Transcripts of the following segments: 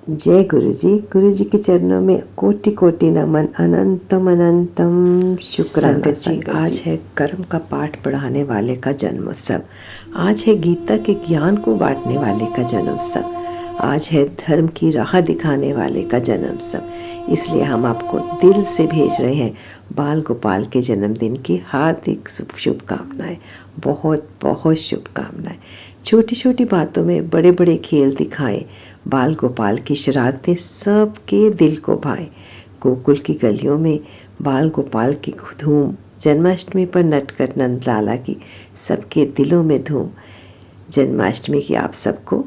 जय गुरु जी के चरणों में कोटि कोटि नमन। अनंतम अनंतम शुक्राना। संगत जी, आज है कर्म का पाठ पढ़ाने वाले का जन्मोत्सव। आज है गीता के ज्ञान को बांटने वाले का जन्मोत्सव। आज है धर्म की राह दिखाने वाले का जन्मोत्सव। इसलिए हम आपको दिल से भेज रहे हैं बाल गोपाल के जन्मदिन की हार्दिक शुभकामनाएं। बहुत बहुत शुभकामनाएं। छोटी छोटी बातों में बड़े बड़े खेल दिखाएं। बाल गोपाल की शरारतें सबके दिल को भाएं। गोकुल की गलियों में बाल गोपाल की धूम, जन्माष्टमी पर नटखट नंद लाला की सबके दिलों में धूम। जन्माष्टमी की आप सबको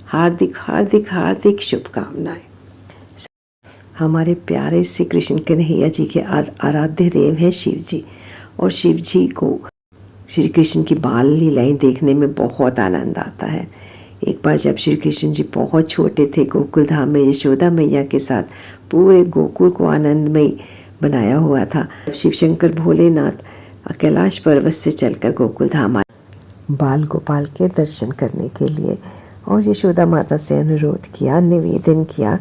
हार्दिक हार्दिक हार्दिक शुभकामनाएं। हमारे प्यारे श्री कृष्ण कन्हैया जी के आराध्य देव हैं शिव जी, और शिव जी को श्री कृष्ण की बाल लीलाएं देखने में बहुत आनंद आता है। एक बार जब श्री कृष्ण जी बहुत छोटे थे, गोकुल धाम में यशोदा मैया के साथ पूरे गोकुल को आनंदमयी बनाया हुआ था। शिव शंकर भोलेनाथ कैलाश पर्वत से चलकर गोकुल धाम आए बाल गोपाल के दर्शन करने के लिए, और यशोदा माता से अनुरोध किया, निवेदन किया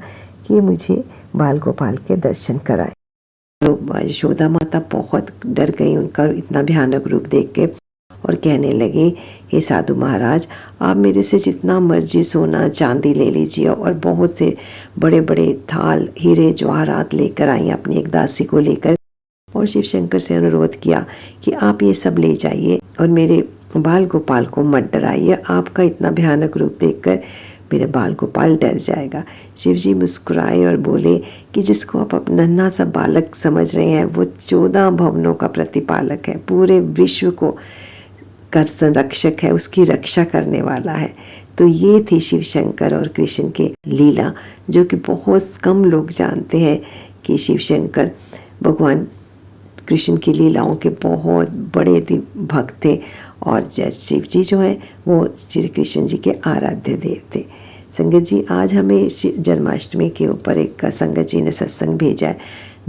कि मुझे बाल गोपाल के दर्शन कराए। तो यशोदा माता बहुत डर गई उनका इतना भयानक रूप देख के, और कहने लगे, हे साधु महाराज, आप मेरे से जितना मर्जी सोना चांदी ले लीजिए, और बहुत से बड़े बड़े थाल हीरे जवाहरात लेकर आई अपनी एक दासी को लेकर, और शिव शंकर से अनुरोध किया कि आप ये सब ले जाइए और मेरे बाल गोपाल को मत डराइए। आपका इतना भयानक रूप देखकर मेरे बाल गोपाल डर जाएगा। शिव जी मुस्कुराए और बोले कि जिसको आप अपना नन्हा सा बालक समझ रहे हैं, वो 14 भवनों का प्रतिपालक है, पूरे विश्व को कर संरक्षक है, उसकी रक्षा करने वाला है। तो ये थी शिव शंकर और कृष्ण की लीला, जो कि बहुत कम लोग जानते हैं कि शिव शंकर भगवान कृष्ण की लीलाओं के बहुत बड़े भक्त थे, और शिव जी जो है वो श्री कृष्ण जी के आराध्य देव थे। संगत जी, आज हमें जन्माष्टमी के ऊपर एक संगत जी ने सत्संग भेजा है।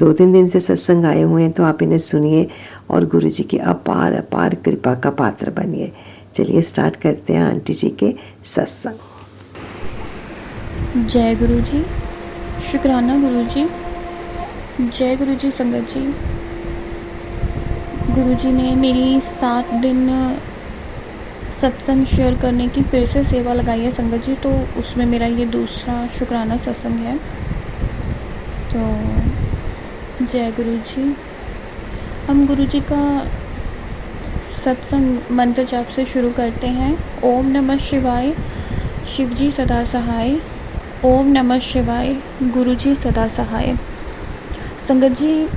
2-3 दिन से सत्संग आए हुए हैं, तो आप इन्हें सुनिए और गुरु जी की अपार अपार कृपा का पात्र बनिए। चलिए स्टार्ट करते हैं आंटी जी के सत्संग। जय गुरु जी, शुक्राना गुरु जी। जय गुरु जी। संगत जी, गुरु जी ने मेरी 7 दिन सत्संग शेयर करने की फिर से सेवा लगाई है संगत जी, तो उसमें मेरा ये दूसरा शुक्राना सत्संग है। तो जय गुरु जी। हम गुरु जी का सत्संग मंत्र जाप से शुरू करते हैं। ओम नमः शिवाय, शिव जी सदा सहाय। ओम नमः शिवाय, गुरु जी सदा सहाय। संगत जी,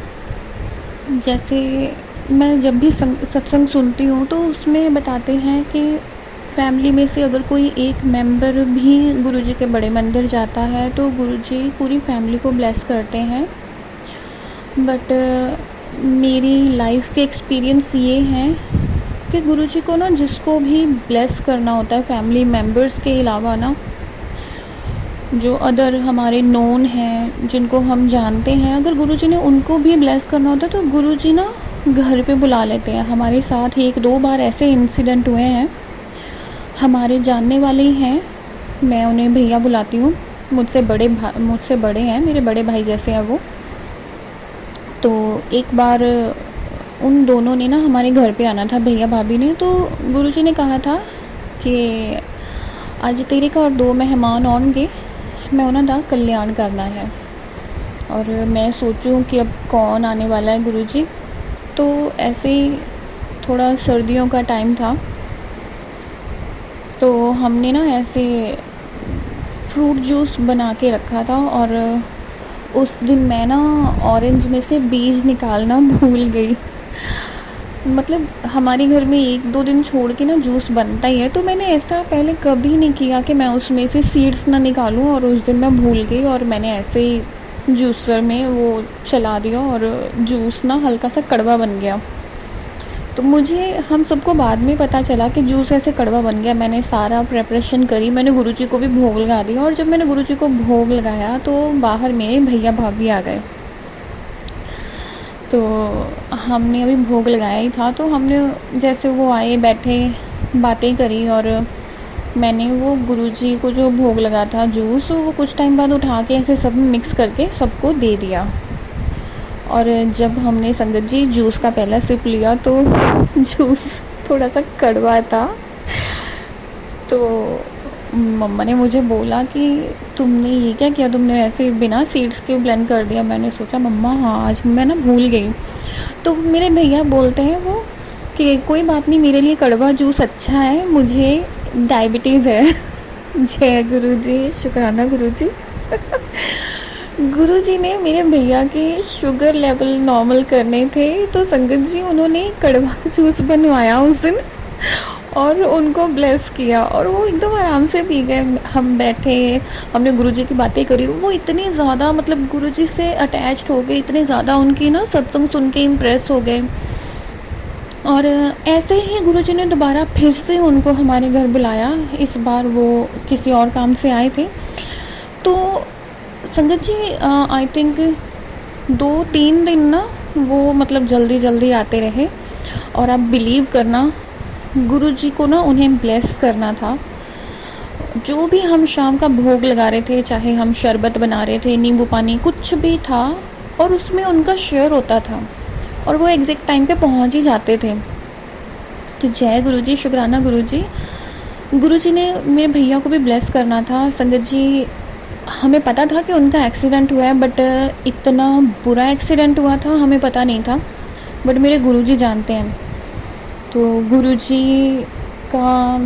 जैसे मैं जब भी सत्संग सुनती हूँ तो उसमें बताते हैं कि फैमिली में से अगर कोई एक मेंबर भी गुरुजी के बड़े मंदिर जाता है तो गुरुजी पूरी फैमिली को ब्लेस करते हैं। बट मेरी लाइफ के एक्सपीरियंस ये हैं कि गुरुजी को ना जिसको भी ब्लेस करना होता है फैमिली मेंबर्स के अलावा ना, जो अदर हमारे नोन हैं जिनको हम जानते हैं, अगर गुरुजी ने उनको भी ब्लेस करना होता है तो गुरुजी ना घर पे बुला लेते हैं। हमारे साथ 1-2 बार ऐसे इंसिडेंट हुए हैं। हमारे जानने वाले ही हैं, मैं उन्हें भैया बुलाती हूँ, मुझसे बड़े हैं, मेरे बड़े भाई जैसे हैं वो। तो एक बार उन दोनों ने ना हमारे घर पे आना था, भैया भाभी ने। तो गुरुजी ने कहा था कि आज तेरे का और 2 मेहमान आएंगे, मैं उन्हें दा कल्याण करना है। और मैं सोचूं कि अब कौन आने वाला है गुरुजी। तो ऐसे ही थोड़ा सर्दियों का टाइम था, तो हमने ना ऐसे फ्रूट जूस बना के रखा था, और उस दिन मैं ना ऑरेंज में से बीज निकालना भूल गई। मतलब हमारे घर में 1-2 दिन छोड़ के ना जूस बनता ही है, तो मैंने ऐसा पहले कभी नहीं किया कि मैं उसमें से सीड्स ना निकालूं, और उस दिन मैं भूल गई और मैंने ऐसे ही जूसर में वो चला दिया और जूस ना हल्का सा कड़वा बन गया। तो हम सबको बाद में पता चला कि जूस ऐसे कड़वा बन गया। मैंने सारा प्रिपरेशन करी, मैंने गुरुजी को भी भोग लगा दिया, और जब मैंने गुरुजी को भोग लगाया तो बाहर मेरे भैया भाभी आ गए। तो हमने अभी भोग लगाया ही था, तो हमने जैसे वो आए, बैठे, बातें करी, और मैंने वो गुरुजी को जो भोग लगा था जूस, वो कुछ टाइम बाद उठा के ऐसे सब मिक्स करके सबको दे दिया। और जब हमने संगत जी जूस का पहला सिप लिया तो जूस थोड़ा सा कड़वा था। तो मम्मा ने मुझे बोला कि तुमने ये क्या किया, तुमने ऐसे बिना सीड्स के ब्लेंड कर दिया। मैंने सोचा मम्मा हाँ आज मैं ना भूल गई। तो मेरे भैया बोलते हैं वो कि कोई बात नहीं, मेरे लिए कड़वा जूस अच्छा है, मुझे डायबिटीज़ है। जय गुरु जी, शुक्राना गुरु जी। गुरु जी ने मेरे भैया के शुगर लेवल नॉर्मल करने थे, तो संगत जी उन्होंने कड़वा जूस बनवाया उस दिन और उनको ब्लेस किया और वो एकदम आराम से पी गए। हम बैठे, हमने गुरुजी की बातें करी। वो इतनी ज़्यादा मतलब गुरुजी से अटैच्ड हो गए, इतने ज़्यादा उनकी ना सत्संग सुन के इम्प्रेस हो गए। और ऐसे ही गुरुजी ने दोबारा फिर से उनको हमारे घर बुलाया। इस बार वो किसी और काम से आए थे। तो संगत जी आई थिंक 2-3 दिन ना वो मतलब जल्दी जल्दी आते रहे। और आप बिलीव करना, गुरुजी को ना उन्हें ब्लेस करना था। जो भी हम शाम का भोग लगा रहे थे, चाहे हम शरबत बना रहे थे, नींबू पानी, कुछ भी था, और उसमें उनका शेयर होता था और वो एग्जैक्ट टाइम पे पहुंच ही जाते थे। तो जय गुरुजी, शुक्राना गुरुजी। गुरुजी ने मेरे भैया को भी ब्लेस करना था। संगत जी हमें पता था कि उनका एक्सीडेंट हुआ है, बट इतना बुरा एक्सीडेंट हुआ था हमें पता नहीं था, बट मेरे गुरुजी जानते हैं। तो गुरुजी का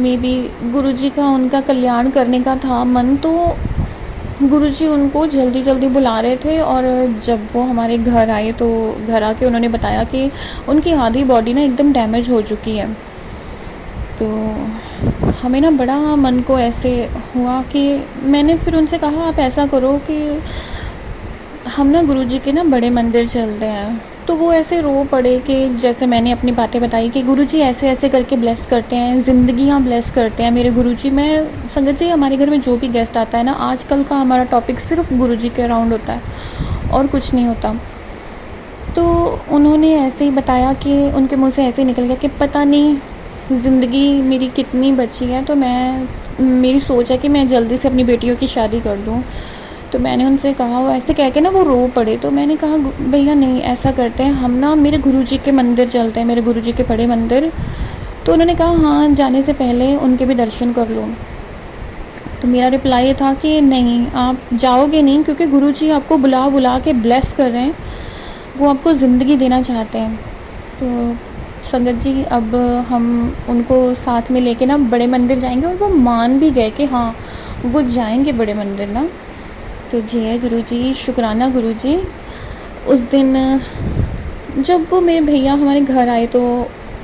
गुरुजी का उनका कल्याण करने का था मन, तो गुरुजी उनको जल्दी जल्दी बुला रहे थे। और जब वो हमारे घर आए तो घर आके उन्होंने बताया कि उनकी आधी बॉडी ना एकदम डैमेज हो चुकी है। तो हमें ना बड़ा मन को ऐसे हुआ कि मैंने फिर उनसे कहा आप ऐसा करो कि हम ना गुरुजी के ना बड़े मंदिर चलते हैं। तो वो ऐसे रो पड़े कि जैसे मैंने अपनी बातें बताई कि गुरुजी ऐसे ऐसे करके ब्लेस करते हैं, ज़िंदगियाँ ब्लेस करते हैं मेरे गुरुजी। मैं संगत जी हमारे घर में जो भी गेस्ट आता है ना, आजकल का हमारा टॉपिक सिर्फ गुरुजी के अराउंड होता है और कुछ नहीं होता। तो उन्होंने ऐसे ही बताया कि उनके मुँह से ऐसे ही निकल गया कि पता नहीं ज़िंदगी मेरी कितनी बची है, तो मेरी सोच है कि मैं जल्दी से अपनी बेटियों की शादी कर दूँ। तो मैंने उनसे कहा, वो ऐसे कह के ना वो रो पड़े। तो मैंने कहा भैया नहीं, ऐसा करते हैं हम ना मेरे गुरुजी के मंदिर चलते हैं, मेरे गुरुजी के बड़े मंदिर। तो उन्होंने कहा हाँ, जाने से पहले उनके भी दर्शन कर लो। तो मेरा रिप्लाई ये था कि नहीं, आप जाओगे नहीं, क्योंकि गुरुजी आपको बुला बुला के ब्लेस कर रहे हैं, वो आपको ज़िंदगी देना चाहते हैं। तो संगत जी अब हम उनको साथ में लेके ना बड़े मंदिर जाएंगे, और वो मान भी गए कि हाँ वो जाएंगे बड़े मंदिर ना। तो जय गुरुजी, शुक्राना गुरुजी। उस दिन जब वो मेरे भैया हमारे घर आए तो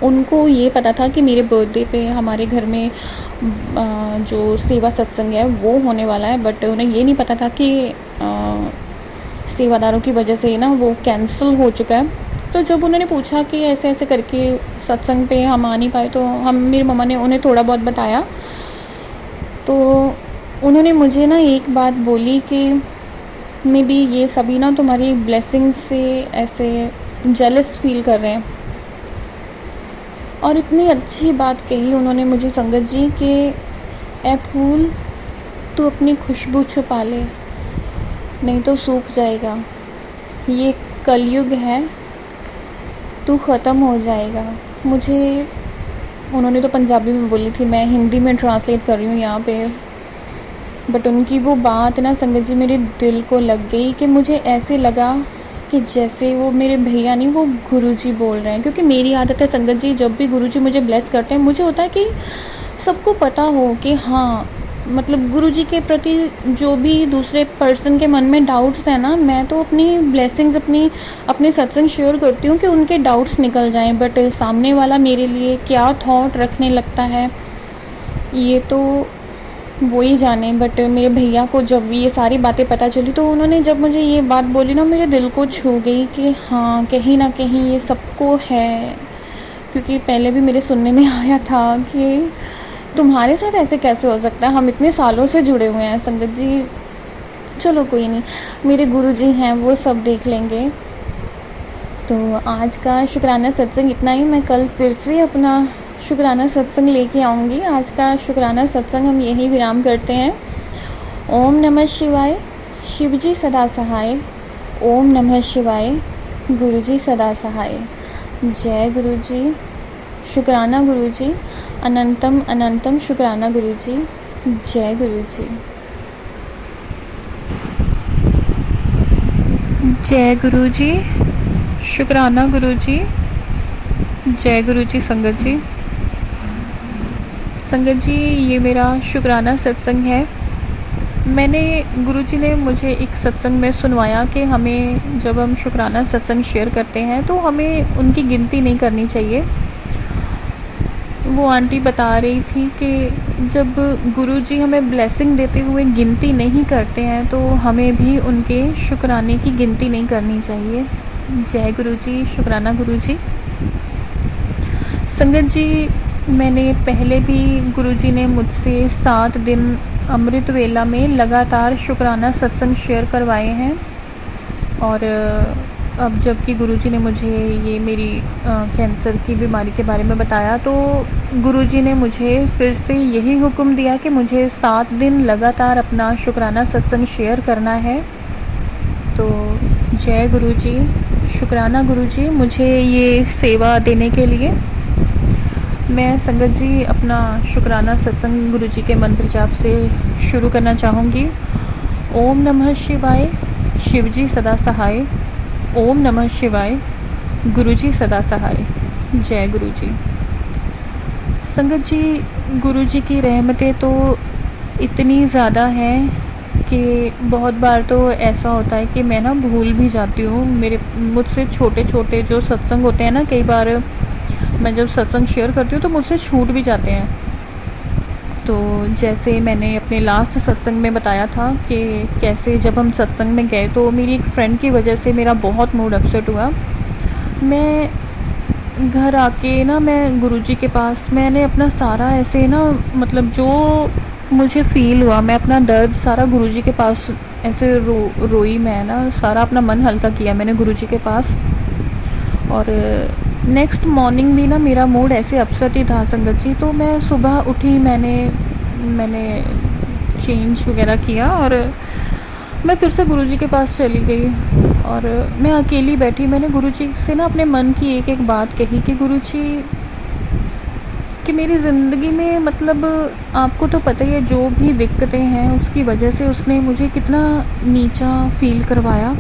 उनको ये पता था कि मेरे बर्थडे पे हमारे घर में जो सेवा सत्संग है वो होने वाला है, बट उन्हें ये नहीं पता था कि सेवादारों की वजह से ना वो कैंसिल हो चुका है। तो जब उन्होंने पूछा कि ऐसे ऐसे करके सत्संग पे हम आ नहीं पाए, तो मेरी मम्मा ने उन्हें थोड़ा बहुत बताया। तो उन्होंने मुझे ना एक बात बोली कि मे बी ये सभी ना तुम्हारी ब्लेसिंग से ऐसे जेलस फील कर रहे हैं। और इतनी अच्छी बात कही उन्होंने मुझे संगत जी कि ए फूल, तू अपनी खुशबू छुपा ले, नहीं तो सूख जाएगा, ये कलयुग है, तू ख़त्म हो जाएगा। मुझे उन्होंने तो पंजाबी में बोली थी, मैं हिंदी में ट्रांसलेट कर रही हूँ यहाँ पे, बट उनकी वो बात ना संगत जी मेरे दिल को लग गई कि मुझे ऐसे लगा कि जैसे वो मेरे भैया नहीं, वो गुरुजी बोल रहे हैं। क्योंकि मेरी आदत है संगत जी, जब भी गुरुजी मुझे ब्लेस करते हैं, मुझे होता है कि सबको पता हो कि हाँ मतलब गुरुजी के प्रति जो भी दूसरे पर्सन के मन में डाउट्स हैं ना, मैं तो अपनी ब्लेसिंग्स अपने सत्संग शेयर करती हूँ कि उनके डाउट्स निकल जाएं। बट सामने वाला मेरे लिए क्या थॉट रखने लगता है ये तो वो ही जाने। बट मेरे भैया को जब ये सारी बातें पता चली, तो उन्होंने जब मुझे ये बात बोली ना, मेरे दिल को छू गई कि हाँ कहीं ना कहीं ये सबको है। क्योंकि पहले भी मेरे सुनने में आया था कि तुम्हारे साथ ऐसे कैसे हो सकता है, हम इतने सालों से जुड़े हुए हैं संगत जी। चलो कोई नहीं, मेरे गुरुजी हैं, वो सब देख लेंगे। तो आज का शुक्राना सत्संग इतना ही। मैं कल फिर से अपना शुक्राना सत्संग लेके आऊँगी। आज का शुक्राना सत्संग हम यहीं विराम करते हैं। ओम नमः शिवाय। शिवजी सदा सहाय। ओम नमः शिवाय। गुरुजी सदा सहाय। जय गुरुजी। शुक्राना गुरुजी। अनंतम अनंतम शुक्राना गुरुजी। जय गुरुजी। जय गुरुजी। शुक्राना गुरुजी। जय गुरुजी। संगत जी, संगत जी, ये मेरा शुक्राना सत्संग है। मैंने गुरुजी ने मुझे एक सत्संग में सुनवाया कि हमें जब हम शुक्राना सत्संग शेयर करते हैं तो हमें उनकी गिनती नहीं करनी चाहिए। वो आंटी बता रही थी कि जब गुरुजी हमें ब्लेसिंग देते हुए गिनती नहीं करते हैं तो हमें भी उनके शुक्राने की गिनती नहीं करनी चाहिए। जय गुरुजी। शुक्राना गुरुजी। संगत जी, मैंने पहले भी गुरुजी ने मुझसे 7 दिन अमृत वेला में लगातार शुक्राना सत्संग शेयर करवाए हैं। और अब जबकि गुरुजी ने मुझे ये मेरी कैंसर की बीमारी के बारे में बताया तो गुरुजी ने मुझे फिर से यही हुक्म दिया कि मुझे 7 दिन लगातार अपना शुक्राना सत्संग शेयर करना है। तो जय गुरुजी। शुक्राना गुरुजी मुझे ये सेवा देने के लिए। मैं संगत जी अपना शुक्राना सत्संग गुरुजी के मंत्र जाप से शुरू करना चाहूँगी। ओम नमः शिवाय। शिवजी सदा सहाय। ओम नमः शिवाय। गुरुजी सदा सहाय। जय गुरुजी। संगत जी, गुरुजी की रहमतें तो इतनी ज़्यादा हैं कि बहुत बार तो ऐसा होता है कि मैं ना भूल भी जाती हूँ। मुझसे छोटे छोटे जो सत्संग होते हैं ना, कई बार मैं जब सत्संग शेयर करती हूँ तो मुझसे छूट भी जाते हैं। तो जैसे मैंने अपने लास्ट सत्संग में बताया था कि कैसे जब हम सत्संग में गए तो मेरी एक फ्रेंड की वजह से मेरा बहुत मूड अपसेट हुआ। मैं घर आके ना मैं गुरुजी के पास मैंने अपना सारा ऐसे ना मतलब जो मुझे फ़ील हुआ, मैं अपना दर्द सारा गुरुजी के पास ऐसे रोई। मैं ना सारा अपना मन हल्का किया मैंने गुरुजी के पास। और नेक्स्ट मॉर्निंग भी ना मेरा मूड ऐसे अपसेट ही था संगत जी। तो मैं सुबह उठी, मैंने चेंज वगैरह किया और मैं फिर से गुरुजी के पास चली गई। और मैं अकेली बैठी, मैंने गुरुजी से ना अपने मन की एक एक बात कही कि गुरुजी कि मेरी ज़िंदगी में मतलब आपको तो पता ही है जो भी दिक्कतें हैं उसकी वजह से उसने मुझे कितना नीचा फ़ील करवाया।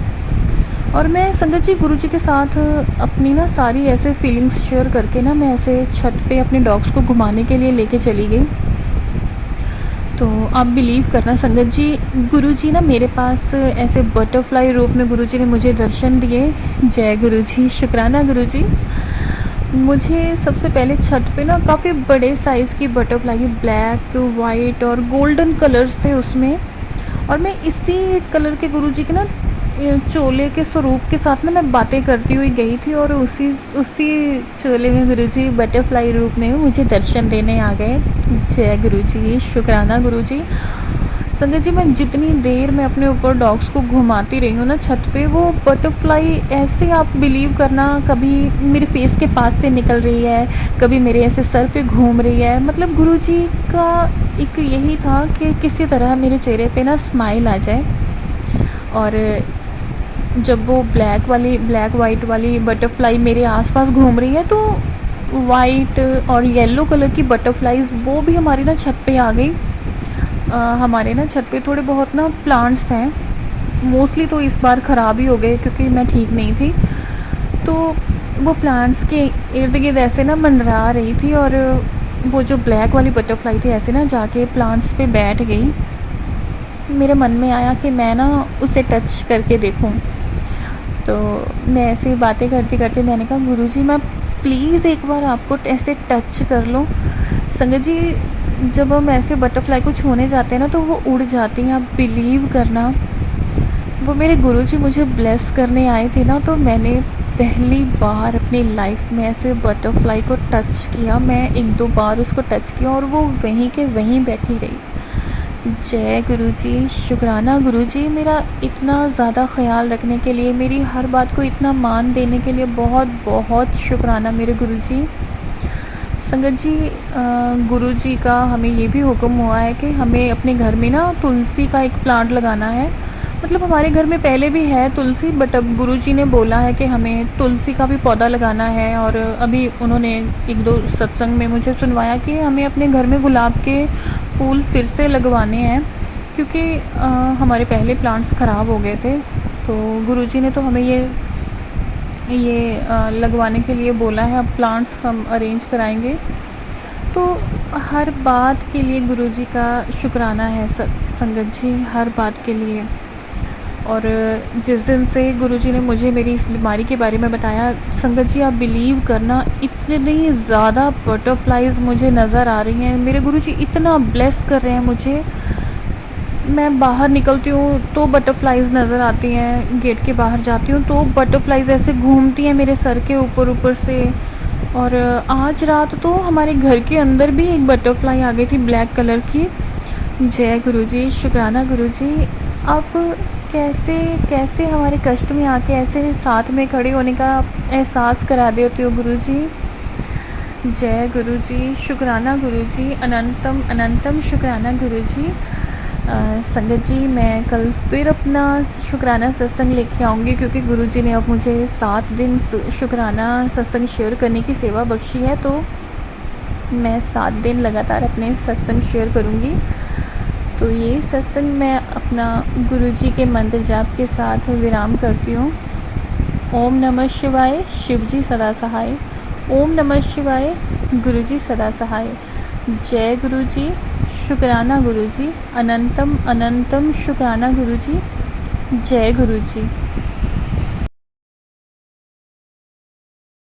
और मैं संगत जी गुरुजी के साथ अपनी ना सारी ऐसे फीलिंग्स शेयर करके ना मैं ऐसे छत पे अपने डॉग्स को घुमाने के लिए लेके चली गई। तो आप बिलीव करना संगत जी, गुरुजी ना मेरे पास ऐसे बटरफ्लाई रूप में गुरुजी ने मुझे दर्शन दिए। जय गुरुजी। शुक्राना गुरुजी। मुझे सबसे पहले छत पे ना काफ़ी बड़े साइज़ की बटरफ्लाई, ब्लैक वाइट और गोल्डन कलर्स थे उसमें। और मैं इसी कलर के गुरुजी के ना चोले के स्वरूप के साथ ना मैं बातें करती हुई गई थी। और उसी चोले में गुरुजी बटरफ्लाई रूप में मुझे दर्शन देने आ गए। जय गुरुजी। शुक्राना गुरुजी। संगत जी, मैं जितनी देर मैं अपने ऊपर डॉग्स को घुमाती रही हूँ ना छत पे, वो बटरफ्लाई ऐसे आप बिलीव करना कभी मेरे फेस के पास से निकल रही है, कभी मेरे ऐसे सर पे घूम रही है। मतलब गुरुजी का एक यही था कि किसी तरह मेरे चेहरे पे ना स्माइल आ जाए। और जब वो ब्लैक वाइट वाली बटरफ्लाई मेरे आसपास घूम रही है तो वाइट और येलो कलर की बटरफ्लाइज वो भी हमारी ना छत पे आ गई। हमारे ना छत पे थोड़े बहुत ना प्लांट्स हैं, मोस्टली तो इस बार ख़राब ही हो गए क्योंकि मैं ठीक नहीं थी। तो वो प्लांट्स के इर्द गिर्द ऐसे ना मंडरा रही थी और वो जो ब्लैक वाली बटरफ्लाई थी ऐसे ना जाके प्लांट्स पे बैठ गई। मेरे मन में आया कि मैं ना उसे टच करके देखूं। तो मैं ऐसे बातें करते करते मैंने कहा गुरुजी मैं प्लीज़ एक बार आपको ऐसे टच कर लूं। संगत जी, जब हम ऐसे बटरफ्लाई को छूने जाते हैं ना तो वो उड़ जाती हैं। आप बिलीव करना, वो मेरे गुरुजी मुझे ब्लेस करने आए थे ना, तो मैंने पहली बार अपनी लाइफ में ऐसे बटरफ्लाई को टच किया। मैं 1-2 बार उसको टच किया और वो वहीं के वहीं बैठी रही। जय गुरुजी। शुक्राना गुरुजी, मेरा इतना ज़्यादा ख्याल रखने के लिए, मेरी हर बात को इतना मान देने के लिए बहुत बहुत शुक्राना मेरे गुरुजी। संगत जी, गुरु जी का हमें ये भी हुक्म हुआ है कि हमें अपने घर में ना तुलसी का एक प्लांट लगाना है। मतलब हमारे घर में पहले भी है तुलसी, बट अब गुरु जी ने बोला है कि हमें तुलसी का भी पौधा लगाना है। और अभी उन्होंने एक दो सत्संग में मुझे सुनवाया कि हमें अपने घर में गुलाब के फूल फिर से लगवाने हैं, क्योंकि हमारे पहले प्लांट्स ख़राब हो गए थे। तो गुरु जी ने तो हमें ये लगवाने के लिए बोला है। अब प्लांट्स हम अरेंज कराएंगे। तो हर बात के लिए गुरु जी का शुक्राना है संगत जी, हर बात के लिए। और जिस दिन से गुरु जी ने मुझे मेरी इस बीमारी के बारे में बताया, संगत जी आप बिलीव करना, इतनी ज़्यादा बटरफ्लाइज़ मुझे नज़र आ रही हैं। मेरे गुरु जी इतना ब्लेस कर रहे हैं मुझे। मैं बाहर निकलती हूँ तो बटरफ्लाइज़ नज़र आती हैं, गेट के बाहर जाती हूँ तो बटरफ्लाइज़ ऐसे घूमती हैं मेरे सर के ऊपर से। और आज रात तो हमारे घर के अंदर भी एक बटरफ्लाई आ गई थी ब्लैक कलर की। जय गुरुजी, शुक्राना गुरुजी। आप कैसे हमारे कष्ट में आके ऐसे साथ में खड़े होने का एहसास करा देते हो गुरुजी। जय गुरुजी, शुक्राना गुरुजी, अनंतम अनंतम शुक्राना गुरुजी। संगत जी, मैं कल फिर अपना शुक्राना सत्संग लेके आऊँगी, क्योंकि गुरुजी ने अब मुझे 7 दिन शुक्राना सत्संग शेयर करने की सेवा बख्शी है। तो मैं 7 दिन लगातार अपने सत्संग शेयर करूँगी। तो ये सत्संग मैं अपना गुरुजी के मंत्र जाप के साथ विराम करती हूँ। ओम नमः शिवाय, शिवजी सदा सहाय। ओम नमः शिवाय, गुरुजी सदा सहाय। जय गुरुजी, शुक्राना गुरुजी, अनंतम अनंतम शुक्राना गुरुजी। जय गुरुजी।